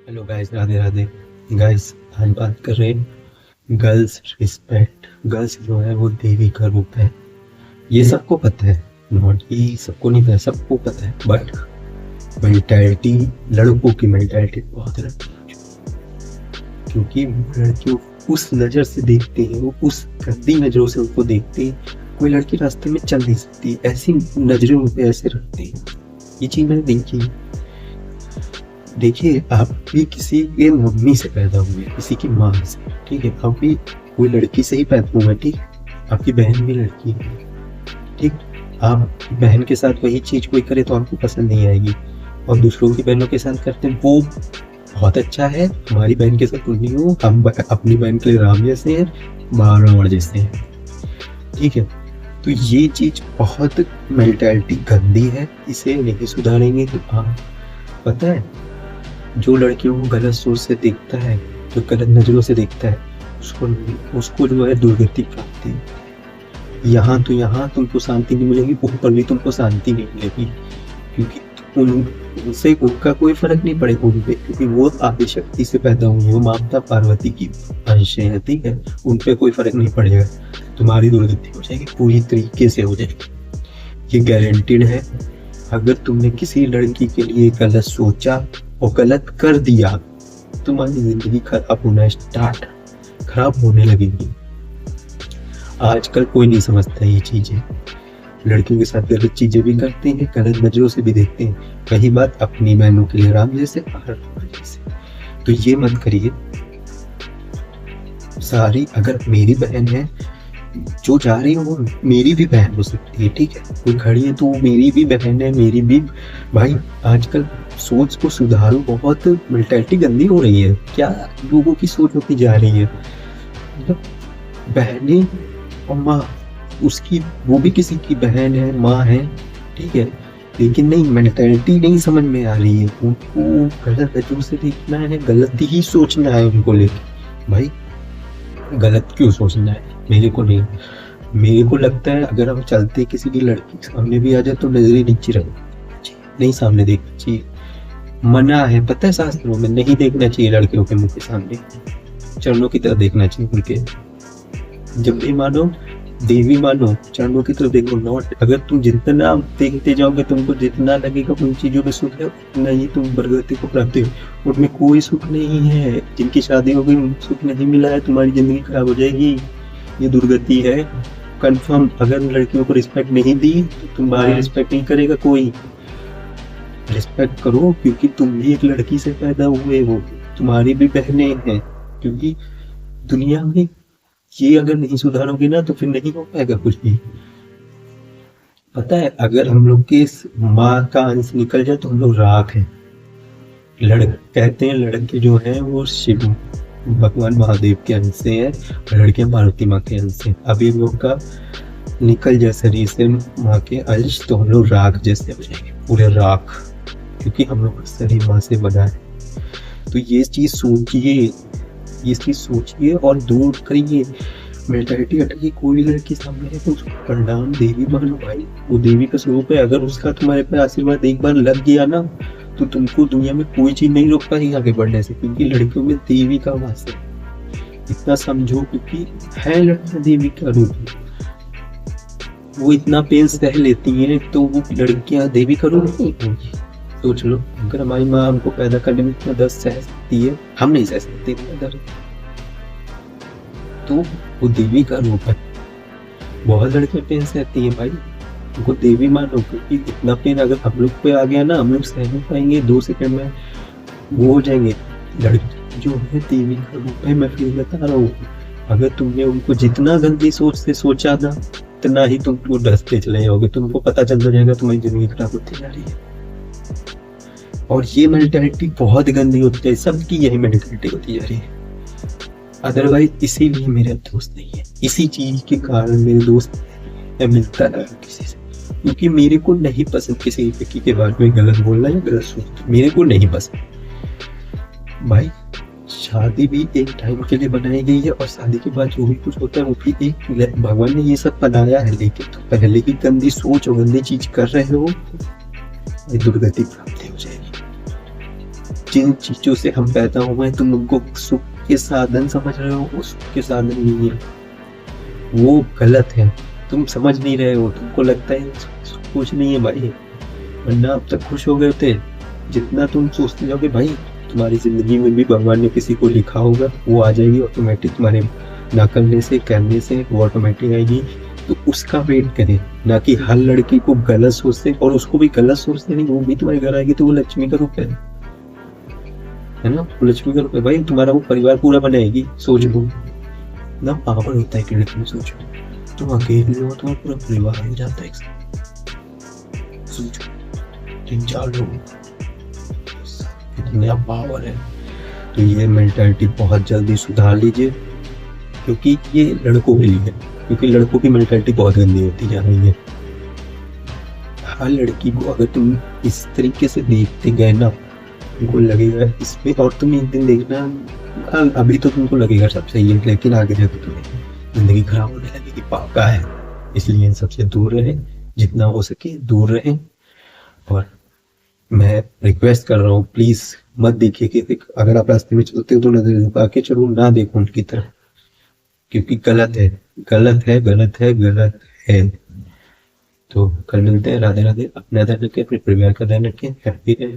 Hello guys, Radhe Radhe. Guys, आज बात कर रहे हैं गर्ल्स रिस्पेक्ट। गर्ल्स जो है वो देवी का रूप है। ये सबको पता है, नॉट ये सबको नहीं पता, सबको पता है। बट मेंटालिटी, लड़कों की मेंटालिटी बहुत अलग है। क्योंकि वो लड़कियों उस नज़र से देखते हैं, वो उस गंदी नज़रों से उनको देखते हैं। कोई लड़की रास्ते में चल नहीं सकती, ऐसी नजरें उन पे ऐसे रखते हैं। ये चीज़ मैंने देखी है। देखिए, आप भी किसी के मम्मी से पैदा हुए, किसी की माँ से, ठीक है। आप भी कोई लड़की से ही पैदा हुए, ठीक। आपकी बहन भी लड़की है, ठीक। आप बहन के साथ वही चीज कोई करे तो आपको पसंद नहीं आएगी, और दूसरों की बहनों के साथ करते हैं वो बहुत अच्छा है। हमारी बहन के साथ तुम नहीं हो, हम अपनी बहन के लिए राम जैसे हैं, रावण जैसे हैं, ठीक है। तो ये चीज बहुत मेंटालिटी गंदी है, इसे नहीं सुधारेंगे तो आप, पता है, जो लड़कियों को गलत सोच से देखता है, जो गलत नजरों से देखता है, उसको उसको जो है दुर्गति प्राप्ति है। यहाँ तुमको शांति नहीं मिलेगी, ऊपर भी तुमको शांति नहीं मिलेगी। क्योंकि उनसे उनका कोई फर्क नहीं पड़ेगा उन पे, क्योंकि वो आदि शक्ति से पैदा हुई है, वो माता पार्वती की अंश है, ठीक है। उन पे कोई फर्क नहीं पड़ेगा। तुम्हारी दुर्गति हो जाएगी, पूरी तरीके से हो जाएगी, ये गारंटीड है। अगर तुमने किसी लड़की के लिए गलत सोचा और गलत कर दिया, तुम्हारी जिंदगी खराब होने लगेगी। आजकल कोई नहीं समझता ये चीजें। लड़कियों के साथ गलत चीजें भी करते हैं, गलत नजरों से भी देखते हैं। रही बात अपनी बहनों के लिए राम जैसे, तो ये मत करिए। सारी, अगर मेरी बहन है जो जा रही है, वो मेरी भी बहन हो सकती है, ठीक है। कोई खड़ी है तो वो मेरी भी बहन है, मेरी भी भाई। आजकल सोच को सुधारो, बहुत मेंटालिटी गंदी हो रही है। क्या लोगों की सोच होती जा रही है, मतलब बहनें और माँ, उसकी वो भी किसी की बहन है, माँ है, ठीक है। लेकिन नहीं, मेंटालिटी नहीं समझ में आ रही है उनको। गलत नजरों से देखना है, गलत ही सोचना है उनको लेके। भाई, गलत क्यों सोचना है? मेरे को नहीं, मेरे को लगता है अगर हम चलते किसी की लड़की सामने भी आ जाए तो नजरे नीचे रखनी, नहीं सामने देखना चाहिए। मना है, पता है, शास्त्रों में नहीं देखना चाहिए लड़कियों के मुंह के सामने, चरणों की तरफ देखना चाहिए उनके। जब भी मानो, देवी मानो, चरणों की तरफ देखो। नॉट, अगर तुम जितना देखते जाओगे, तुमको जितना लगेगा उन चीजों में सुख है, उतना ही तुम प्रगति को प्राप्त हो। उनमें कोई सुख नहीं है। जिनकी शादी हो गई उनको सुख नहीं मिला है, तुम्हारी जिंदगी खराब हो जाएगी। ये दुर्गति है कंफर्म। अगर लड़कियों को रिस्पेक्ट नहीं दी तो तुम्हारी रिस्पेक्ट नहीं करेगा कोई। रिस्पेक्ट करो, क्योंकि तुम भी एक लड़की से पैदा हुए हो, तुम्हारी भी बहनें हैं। क्योंकि दुनिया में ये अगर नहीं सुधारोगे ना तो फिर नहीं हो पाएगा कुछ भी। पता है, अगर हम लोग के माँ का अंश निकल जाए तो हम लोग राख हैं। कहते हैं लड़के जो हैं वो शिव भगवान महादेव के अंश से है, और लड़कियां पार्वती माँ के अंश से। अभी हम लोग का निकल जाए शरीर से माँ के अंश तो हम लोग राख जैसे हो जाएंगे, पूरे राख। क्योंकि हम लोग का शरीर माँ से बना है। तो ये चीज सोचिए, ये चीज सोचिए और दूर करिए। मेंटालिटी हटाइए। कोई लड़की सामने है तो उसको प्रणाम, देवी मानो भाई, वो देवी का स्वरूप है। अगर उसका तुम्हारे पे आशीर्वाद एक बार लग गया ना, तो तुमको दुनिया में कोई चीज नहीं रोक पाएगी आगे बढ़ने से, क्योंकि लड़कियों में देवी का वास है। इतना समझो, क्योंकि है लड़कियां देवी का रूप, वो इतना पेन सह लेती हैं, तो वो लड़कियां देवी का रूप नहीं होंगी। सोच लो, अगर हमारी माँ हमको पैदा करने में इतना दर्द सह सकती है, हम नहीं सह सकते इतना दर्द, तो वो देवी का रूप है। बहुत लड़कियां पेन सहती हैं भाई, उनको देवी मानो। क्योंकि इतना पेन अगर हम लोग पे आ गया ना, हम लोग सह नहीं पाएंगे, 2 सेकंड में वो हो जाएंगे। लड़की जो है देवी का रूप है, मैं फिर बता रहा हूँ। अगर तुमने उनको जितना गंदी सोच से सोचा ना, इतना ही तुमको डसते चले जाओगे, तुमको पता चलता जाएगा तुम्हारी जिंदगी खराब होती जा रही है। और ये मेंटेलिटी बहुत गंदी होती है, सबकी यही मेंटेलिटी होती जा रही है। अदरवाइज इसीलिए मेरा दोस्त नहीं है, इसी चीज के कारण मेरे दोस्त मिलता है किसी से। क्योंकि मेरे को नहीं पसंद किसी व्यक्ति के बारे में गलत बोलना या गलत सोचना, मेरे को नहीं पसंद भाई। शादी भी एक टाइम के लिए बनाई गई है, और शादी के बाद जो भी कुछ होता है वो भी एक, भगवान ने ये सब बनाया है। लेकिन तो पहले की गंदी सोच और गंदी चीज कर रहे हो, दुर्गति प्राप्ति हो जाएगी। जिन चीजों से हम पैदा हुए तुम उनको सुख के साधन समझ रहे हो, वो सुख के साधन नहीं है, वो गलत है। तुम समझ नहीं रहे हो, तुमको लगता है कुछ नहीं है भाई, वरना अब तक खुश हो गए थे। जितना तुम सोचते जाओगे भाई, तुम्हारी जिंदगी में भी भगवान ने किसी को लिखा होगा, वो आ जाएगी ऑटोमेटिक, तुम्हारे ना करने से कहने से वो ऑटोमेटिक आएगी। तो उसका वेट करें, ना कि हर लड़की को गलत सोचते, और उसको भी गलत सोचते नहीं, वो भी तुम्हारे घर आएगी तो वो लक्ष्मी का रूप है ना, वो लक्ष्मी का रूप है भाई, तुम्हारा वो परिवार पूरा बनाएगी। सोच लो ना, पावर होता है कि लड़की में, सोचो तुम अकेले हो, तुम्हारा पूरा परिवार हो जाता है एक साथ। सोचो 3-4 लोग, कितने पावर है। तो ये मेंटालिटी बहुत जल्दी सुधार लीजिए, क्योंकि ये लड़कों के लिए है, क्योंकि लड़कों की मेंटालिटी बहुत गंदी होती जा रही है। हर लड़की को अगर तुम इस तरीके से देखते गए ना, तुमको लगेगा इसमें, और तुम एक दिन देखना, अभी तो तुमको लगेगा सब सही है, लेकिन आगे जाकर तुम्हें जिंदगी खराब होने लगेगी, पक्का है। इसलिए इन सबसे दूर रहें, जितना हो सके दूर रहें। और मैं रिक्वेस्ट कर रहा हूँ, प्लीज मत देखिए कि अगर आप रास्ते में चलते हो तो नजर झुका के चलो, ना देखो उनकी तरफ, क्योंकि गलत है, गलत है, गलत है, गलत है। तो कल मिलते हैं। राधे राधे। अपना ध्यान रखें, अपने परिवार का ध्यान रखें। हैप्पी रहे।